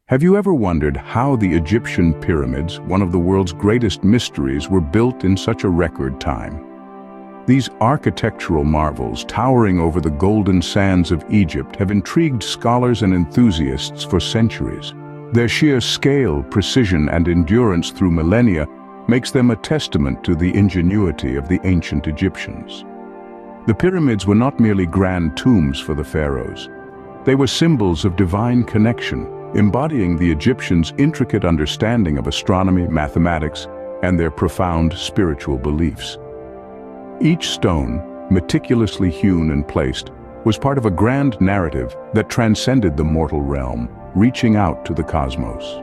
Have you ever wondered how the Egyptian pyramids, one of the world's greatest mysteries, were built in such a record time? These architectural marvels, towering over the golden sands of Egypt, have intrigued scholars and enthusiasts for centuries. Their sheer scale, precision, and endurance through millennia makes them a testament to the ingenuity of the ancient Egyptians. The pyramids were not merely grand tombs for the pharaohs. They were symbols of divine connection, embodying the Egyptians' intricate understanding of astronomy, mathematics, and their profound spiritual beliefs. Each stone, meticulously hewn and placed, was part of a grand narrative that transcended the mortal realm, reaching out to the cosmos.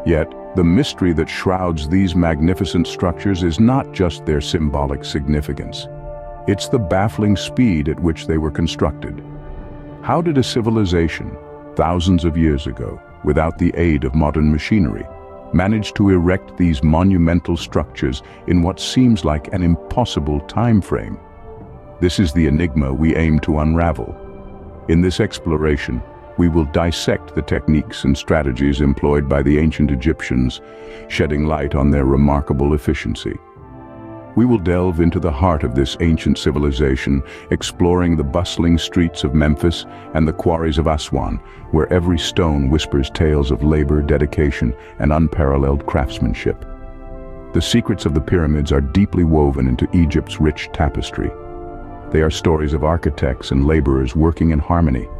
Yet, the mystery that shrouds these magnificent structures is not just their symbolic significance. It's the baffling speed at which they were constructed. How did a civilization, thousands of years ago, without the aid of modern machinery, manage to erect these monumental structures in what seems like an impossible time frame? This is the enigma we aim to unravel. In this exploration, we will dissect the techniques and strategies employed by the ancient Egyptians, shedding light on their remarkable efficiency. We will delve into the heart of this ancient civilization, exploring the bustling streets of Memphis and the quarries of Aswan, where every stone whispers tales of labor, dedication, and unparalleled craftsmanship. The secrets of the pyramids are deeply woven into Egypt's rich tapestry. They are stories of architects and laborers working in harmony,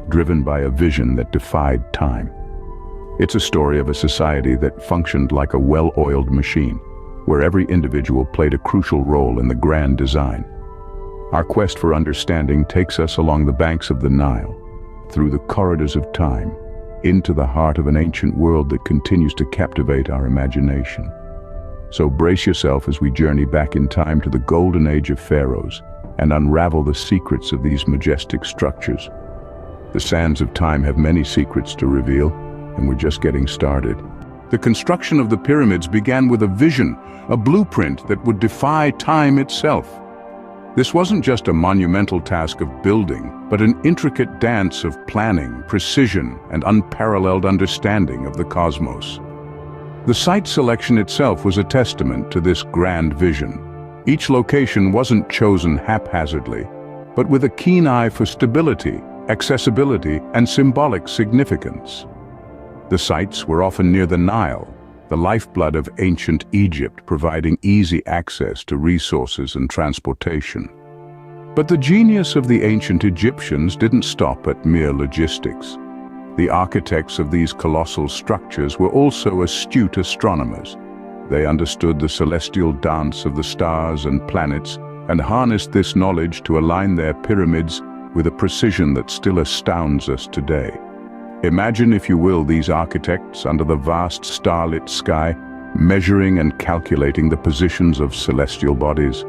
driven by a vision that defied time. It's a story of a society that functioned like a well-oiled machine, where every individual played a crucial role in the grand design. Our quest for understanding takes us along the banks of the Nile, through the corridors of time, into the heart of an ancient world that continues to captivate our imagination. So brace yourself as we journey back in time to the golden age of pharaohs and unravel the secrets of these majestic structures. The sands of time have many secrets to reveal, and we're just getting started. The construction of the pyramids began with a vision, a blueprint that would defy time itself. This wasn't just a monumental task of building, but an intricate dance of planning, precision, and unparalleled understanding of the cosmos. The site selection itself was a testament to this grand vision. Each location wasn't chosen haphazardly, but with a keen eye for stability, accessibility, and symbolic significance. The sites were often near the Nile, the lifeblood of ancient Egypt, providing easy access to resources and transportation. But the genius of the ancient Egyptians didn't stop at mere logistics. The architects of these colossal structures were also astute astronomers. They understood the celestial dance of the stars and planets and harnessed this knowledge to align their pyramids with a precision that still astounds us today. Imagine, if you will, these architects under the vast starlit sky, measuring and calculating the positions of celestial bodies.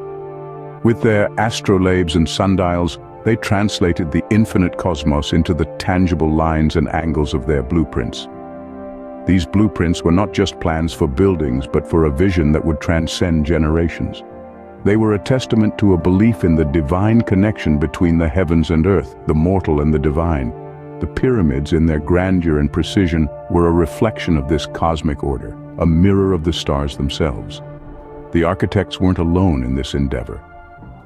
With their astrolabes and sundials, they translated the infinite cosmos into the tangible lines and angles of their blueprints. These blueprints were not just plans for buildings, but for a vision that would transcend generations. They were a testament to a belief in the divine connection between the heavens and earth, the mortal and the divine. The pyramids, in their grandeur and precision, were a reflection of this cosmic order, a mirror of the stars themselves. The architects weren't alone in this endeavor.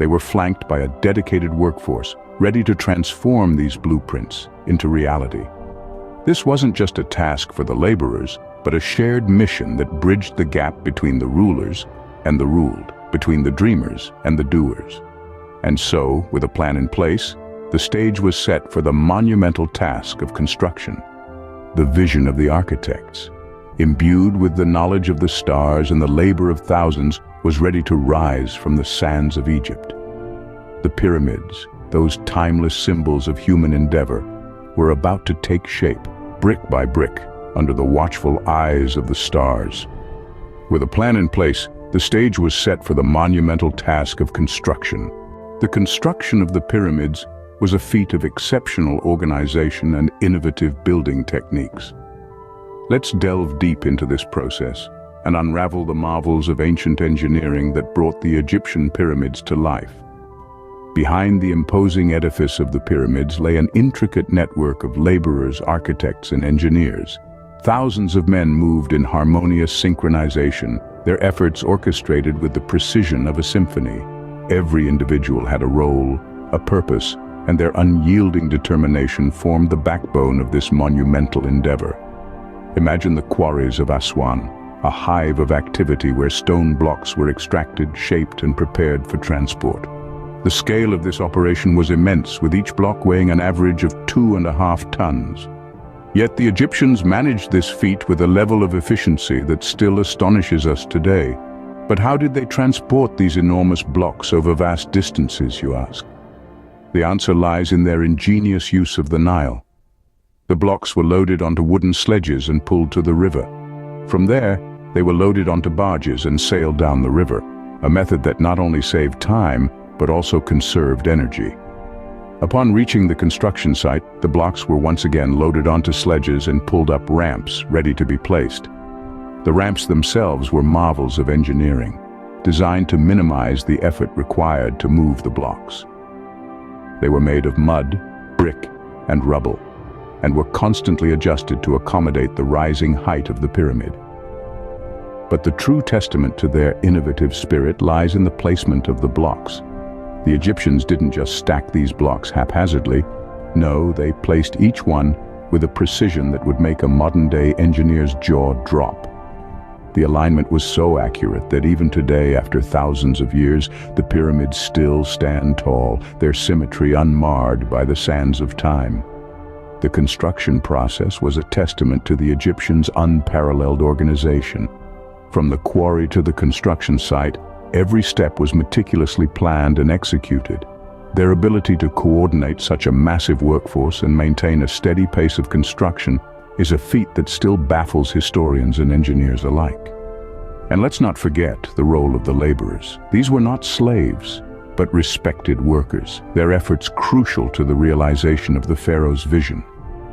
They were flanked by a dedicated workforce, ready to transform these blueprints into reality. This wasn't just a task for the laborers, but a shared mission that bridged the gap between the rulers and the ruled, between the dreamers and the doers. And so, with a plan in place, the stage was set for the monumental task of construction. The vision of the architects, imbued with the knowledge of the stars and the labor of thousands, was ready to rise from the sands of Egypt. The pyramids, those timeless symbols of human endeavor, were about to take shape, brick by brick, under the watchful eyes of the stars. With a plan in place, the stage was set for the monumental task of construction. The construction of the pyramids was a feat of exceptional organization and innovative building techniques. Let's delve deep into this process and unravel the marvels of ancient engineering that brought the Egyptian pyramids to life. Behind the imposing edifice of the pyramids lay an intricate network of laborers, architects, and engineers. Thousands of men moved in harmonious synchronization, their efforts orchestrated with the precision of a symphony. Every individual had a role, a purpose, and their unyielding determination formed the backbone of this monumental endeavor. Imagine the quarries of Aswan, a hive of activity where stone blocks were extracted, shaped, and prepared for transport. The scale of this operation was immense, with each block weighing an average of 2.5 tons. Yet the Egyptians managed this feat with a level of efficiency that still astonishes us today. But how did they transport these enormous blocks over vast distances, you ask? The answer lies in their ingenious use of the Nile. The blocks were loaded onto wooden sledges and pulled to the river. From there, they were loaded onto barges and sailed down the river, a method that not only saved time, but also conserved energy. Upon reaching the construction site, the blocks were once again loaded onto sledges and pulled up ramps ready to be placed. The ramps themselves were marvels of engineering, designed to minimize the effort required to move the blocks. They were made of mud, brick, and rubble, and were constantly adjusted to accommodate the rising height of the pyramid. But the true testament to their innovative spirit lies in the placement of the blocks. The Egyptians didn't just stack these blocks haphazardly. No, they placed each one with a precision that would make a modern-day engineer's jaw drop. The alignment was so accurate that even today, after thousands of years, the pyramids still stand tall, their symmetry unmarred by the sands of time. The construction process was a testament to the Egyptians' unparalleled organization. From the quarry to the construction site, every step was meticulously planned and executed. Their ability to coordinate such a massive workforce and maintain a steady pace of construction is a feat that still baffles historians and engineers alike. And let's not forget the role of the laborers. These were not slaves, but respected workers, their efforts crucial to the realization of the pharaoh's vision.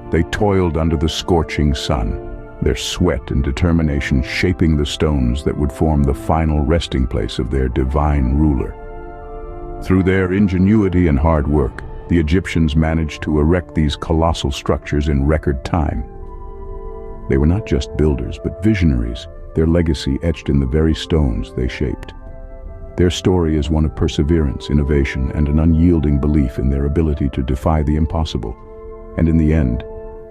They toiled under the scorching sun, their sweat and determination shaping the stones that would form the final resting place of their divine ruler. Through their ingenuity and hard work, the Egyptians managed to erect these colossal structures in record time. They were not just builders, but visionaries, their legacy etched in the very stones they shaped. Their story is one of perseverance, innovation, and an unyielding belief in their ability to defy the impossible. And in the end,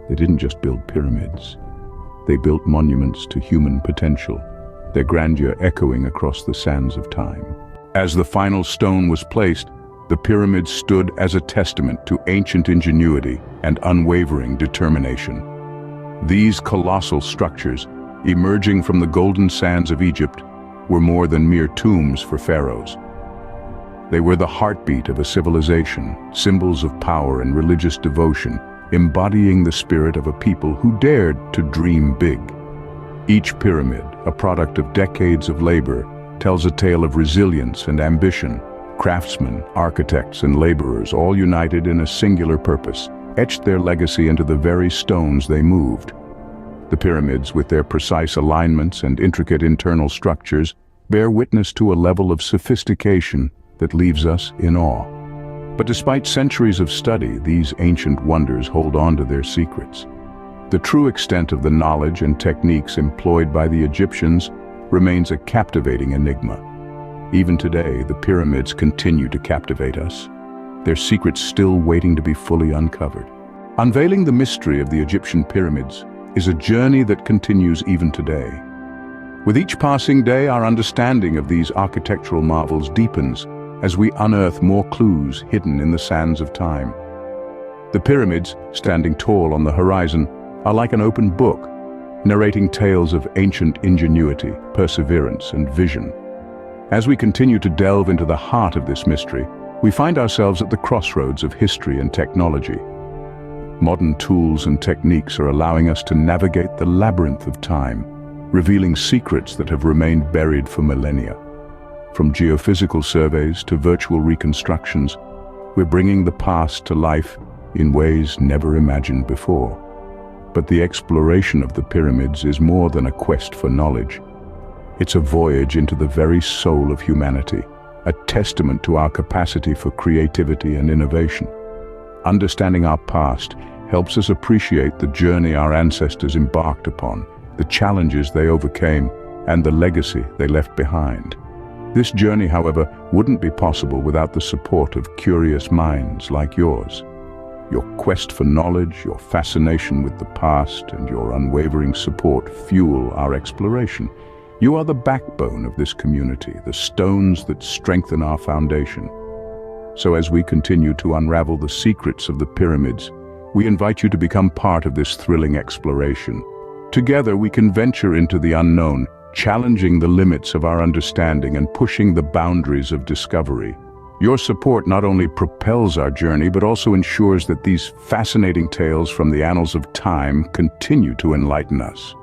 they didn't just build pyramids. They built monuments to human potential, their grandeur echoing across the sands of time. As the final stone was placed, the pyramids stood as a testament to ancient ingenuity and unwavering determination. These colossal structures, emerging from the golden sands of Egypt, were more than mere tombs for pharaohs. They were the heartbeat of a civilization, symbols of power and religious devotion, embodying the spirit of a people who dared to dream big. Each pyramid, a product of decades of labor, tells a tale of resilience and ambition. Craftsmen, architects, and laborers, all united in a singular purpose, etched their legacy into the very stones they moved. The pyramids, with their precise alignments and intricate internal structures, bear witness to a level of sophistication that leaves us in awe. But despite centuries of study, these ancient wonders hold on to their secrets. The true extent of the knowledge and techniques employed by the Egyptians remains a captivating enigma. Even today, the pyramids continue to captivate us, their secrets still waiting to be fully uncovered. Unveiling the mystery of the Egyptian pyramids is a journey that continues even today. With each passing day, our understanding of these architectural marvels deepens as we unearth more clues hidden in the sands of time. The pyramids, standing tall on the horizon, are like an open book, narrating tales of ancient ingenuity, perseverance, and vision. As we continue to delve into the heart of this mystery, we find ourselves at the crossroads of history and technology. Modern tools and techniques are allowing us to navigate the labyrinth of time, revealing secrets that have remained buried for millennia. From geophysical surveys to virtual reconstructions, we're bringing the past to life in ways never imagined before. But the exploration of the pyramids is more than a quest for knowledge. It's a voyage into the very soul of humanity, a testament to our capacity for creativity and innovation. Understanding our past helps us appreciate the journey our ancestors embarked upon, the challenges they overcame, and the legacy they left behind. This journey, however, wouldn't be possible without the support of curious minds like yours. Your quest for knowledge, your fascination with the past, and your unwavering support fuel our exploration. You are the backbone of this community, the stones that strengthen our foundation. So as we continue to unravel the secrets of the pyramids, we invite you to become part of this thrilling exploration. Together we can venture into the unknown, challenging the limits of our understanding and pushing the boundaries of discovery. Your support not only propels our journey, but also ensures that these fascinating tales from the annals of time continue to enlighten us.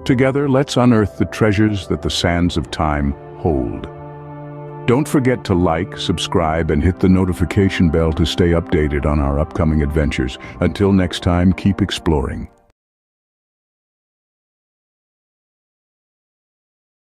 Together, let's unearth the treasures that the sands of time hold. Don't forget to like, subscribe, and hit the notification bell to stay updated on our upcoming adventures. Until next time, keep exploring.